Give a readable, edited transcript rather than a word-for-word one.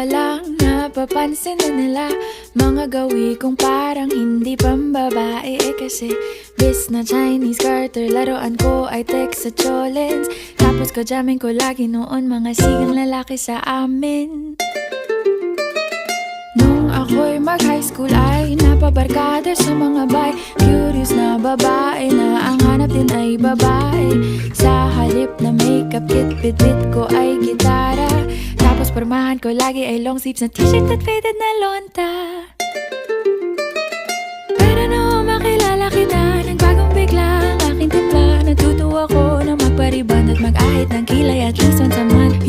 pa lang napapansin na nila mga gawi kong parang hindi pambabae. Kasi bis na Chinese Carter, laruan ko ay text sa Cholens. Tapos kajamin ko lagi noon mga sigang lalaki sa amin. Nung ako'y mag-high school ay napabarkada sa mga bay. Curious na babae na ang hanap din ay babae. Sa halip na makeup kit, bit-bit ko ay gitara. Tapos pormahan ko lagi ay long sleeves na t-shirt at faded na lonta. Pero nung makilala kita, nagbagong bigla ang aking timpla. Natutuwa ko na magpariban at mag-ahit ng kilay at least once a month.